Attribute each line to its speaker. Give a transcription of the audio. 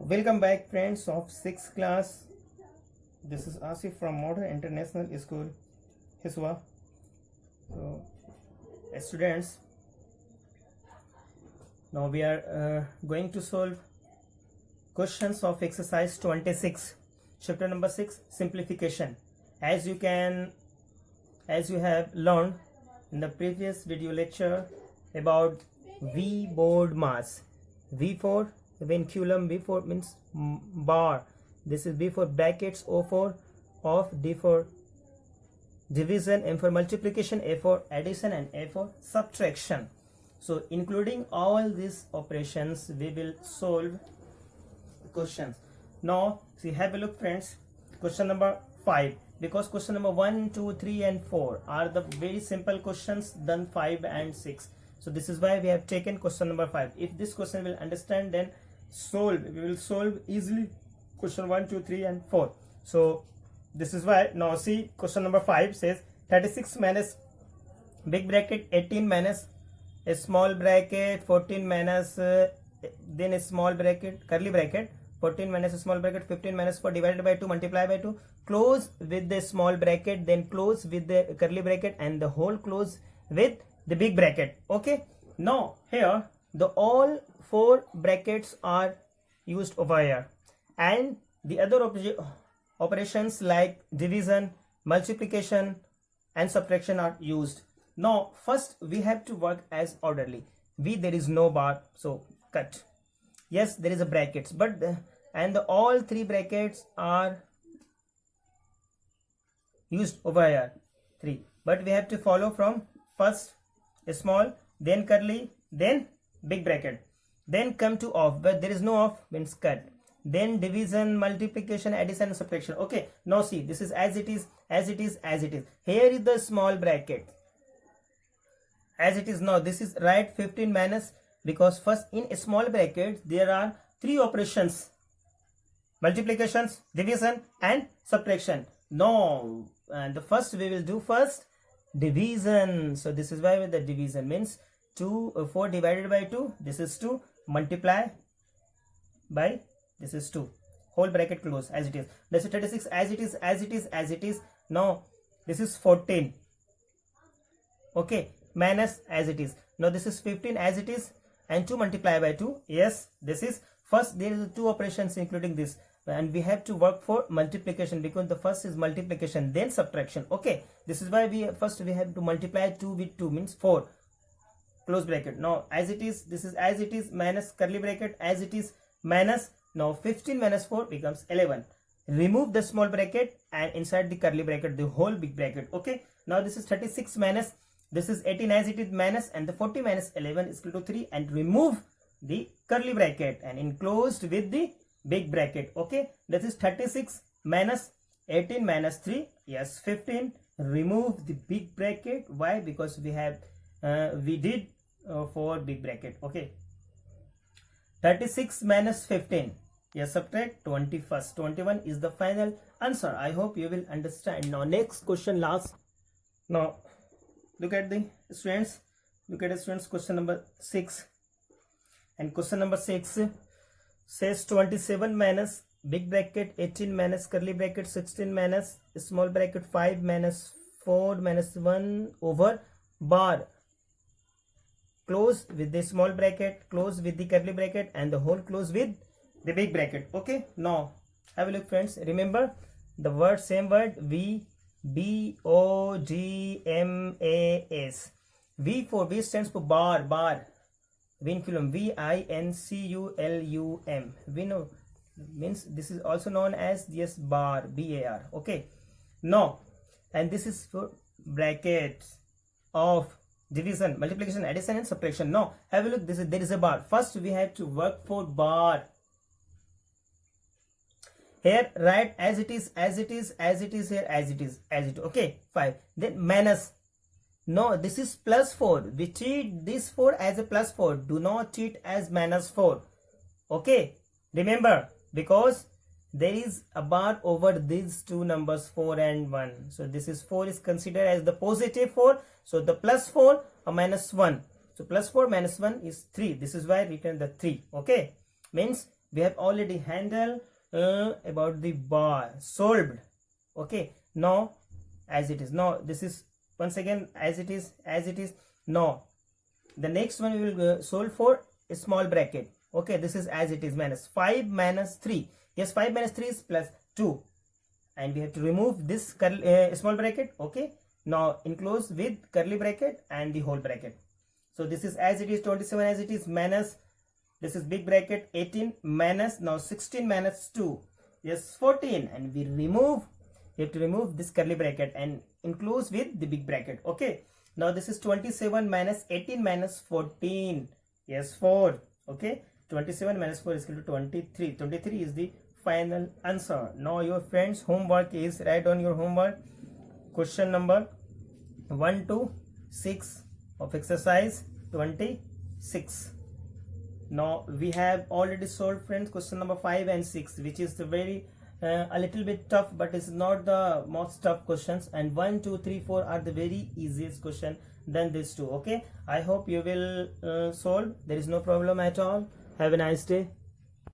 Speaker 1: Welcome back, friends of 6th class. This is Asif from Modern International School, Hiswa. So, students, now we are going to solve questions of exercise 26, chapter number 6, simplification. As you have learned in the previous video lecture about VBODMAS. V for vinculum, B for means bar, this is B for brackets, O for off, D for division, M for multiplication, A for addition, and A for subtraction. So including all these operations we will solve questions. Now see, have a look, friends. Question number 5, because question number 1, 2, 3 and 4 are the very simple questions than 5 and 6. So this is why we have taken question number 5. If this question will understand, then we will solve easily question 1, 2, 3 and 4. So this is why. Now see, question number 5 says 36 minus big bracket 18 minus a small bracket 14 minus then a small bracket curly bracket 14 minus a small bracket 15 minus 4 divided by 2 multiply by 2, close with the small bracket, then close with the curly bracket, and the whole close with the big bracket. Okay, now here the all 4 brackets are used over here, and the other operations like division, multiplication and subtraction are used. Now first we have to work as orderly. There is no bar, so cut. Yes, there is a brackets, but all 3 brackets are used over here, 3, but we have to follow from first a small, then curly, then big bracket, then come to off, but there is no off, means cut, then division, multiplication, addition and subtraction. Okay, now see, this is as it is. Here is the small bracket as it is. Now this is right 15 minus, because first in a small bracket there are 3 operations: multiplications, division and subtraction. Now and the first we will do first division. So this is why with the division means 4 divided by 2, this is 2, multiply by this is 2, whole bracket close as it is. This is 36 as it is. Now this is 14, okay, minus as it is. Now this is 15 as it is, and 2 multiply by 2. Yes, this is first there is 2 operations including this, and we have to work for multiplication, because the first is multiplication then subtraction. Okay, this is why we have to multiply 2 with 2 means 4, close bracket. Now as it is, this is as it is, minus curly bracket as it is, minus. Now 15 minus 4 becomes 11. Remove the small bracket and inside the curly bracket the whole big bracket. Okay, now this is 36 minus, this is 18 as it is, minus, and the 40 minus 11 is equal to 3, and remove the curly bracket and enclosed with the big bracket. Okay, this is 36 minus 18 minus 3, yes, 15. Remove the big bracket. Why? Because we did for big bracket. Okay, 36 minus 15, yes, subtract 21 is the final answer. I hope you will understand. Now next question, last. Now look at the students, question number 6, and question number 6 says 27 minus big bracket 18 minus curly bracket 16 minus small bracket 5 minus 4 minus 1 over bar, close with the small bracket, close with the curly bracket, and the whole close with the big bracket. Okay, now have a look, friends. Remember the word, same word, VBODMAS. V for V stands for bar, vinculum, VINCULUM. We know means this is also known as bar, BAR. Okay, now and this is for brackets of division, multiplication, addition and subtraction. Now have a look, there is a bar. First we have to work for bar. Here write as it is, here as it is. Okay, 5. Then minus. No, this is plus 4. We treat this 4 as a plus 4. Do not treat as minus 4. Okay, remember, because there is a bar over these two numbers 4 and 1. So this is 4 is considered as the positive 4. So the plus 4 or minus 1. So plus 4 minus 1 is 3. This is why I written the 3. Okay, means we have already handled about the bar solved. Okay, now as it is, now this is once again as it is. Now the next one we will solve for a small bracket. Okay, this is as it is, minus 5 minus 3. Yes, 5 minus 3 is plus 2, and we have to remove this small bracket. Okay, now enclose with curly bracket and the whole bracket. So this is as it is, 27 as it is, minus this is big bracket 18 minus now 16 minus 2, yes 14, and we have to remove this curly bracket and enclose with the big bracket. Okay, now this is 27 minus 18 minus 14, yes 4. Okay, 27 minus 4 is equal to 23. 23 is the final answer. Now your friends homework is, write on your homework question number 1 to 6 of exercise 26. Now we have already solved, friends, question number 5 and 6, which is the very a little bit tough, but it's not the most tough questions, and 1 2 3 4 are the very easiest question than these two. Okay, I hope you will solve. There is no problem at all. Have a nice day.